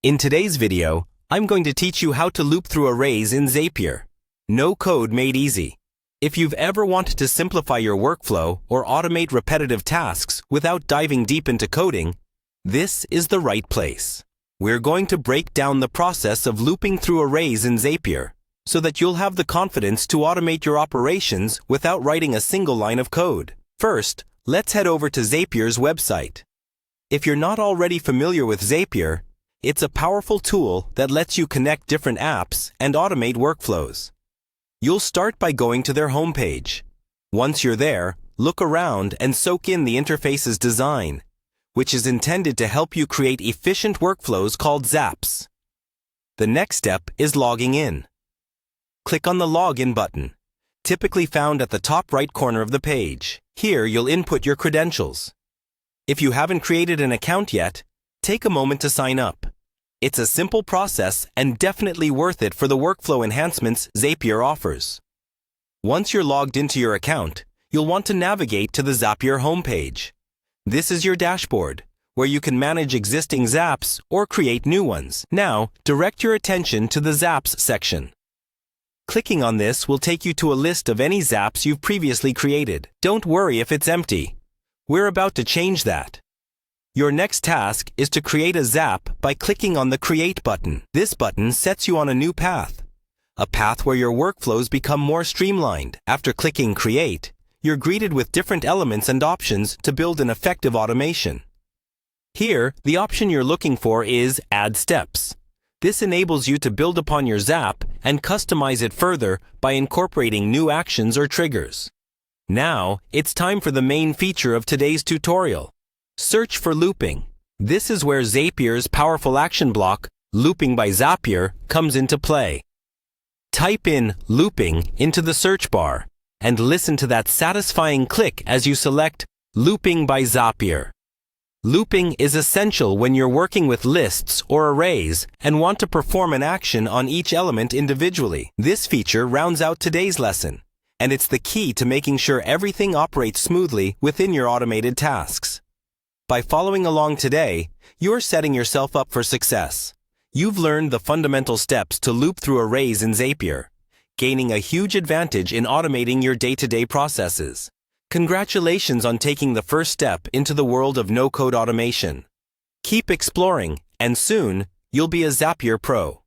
In today's video, I'm going to teach you how to loop through arrays in Zapier. No code made easy. If you've ever wanted to simplify your workflow or automate repetitive tasks without diving deep into coding, this is the right place. We're going to break down the process of looping through arrays in Zapier so that you'll have the confidence to automate your operations without writing a single line of code. First, let's head over to Zapier's website. If you're not already familiar with Zapier, it's a powerful tool that lets you connect different apps and automate workflows. You'll start by going to their homepage. Once you're there, look around and soak in the interface's design, which is intended to help you create efficient workflows called zaps. The next step is logging in. Click on the Login button, typically found at the top right corner of the page. Here, you'll input your credentials. If you haven't created an account yet, take a moment to sign up. It's a simple process and definitely worth it for the workflow enhancements Zapier offers. Once you're logged into your account, you'll want to navigate to the Zapier homepage. This is your dashboard, where you can manage existing zaps or create new ones. Now, direct your attention to the Zaps section. Clicking on this will take you to a list of any zaps you've previously created. Don't worry if it's empty. We're about to change that. Your next task is to create a zap by clicking on the Create button. This button sets you on a new path, a path where your workflows become more streamlined. After clicking Create, you're greeted with different elements and options to build an effective automation. Here, the option you're looking for is Add Steps. This enables you to build upon your zap and customize it further by incorporating new actions or triggers. Now, it's time for the main feature of today's tutorial. Search for looping. This is where Zapier's powerful action block, Looping by Zapier, comes into play. Type in looping into the search bar and listen to that satisfying click as you select Looping by Zapier. Looping is essential when you're working with lists or arrays and want to perform an action on each element individually. This feature rounds out today's lesson, and it's the key to making sure everything operates smoothly within your automated tasks. By following along today, you're setting yourself up for success. You've learned the fundamental steps to loop through arrays in Zapier, gaining a huge advantage in automating your day-to-day processes. Congratulations on taking the first step into the world of no-code automation. Keep exploring, and soon, you'll be a Zapier pro.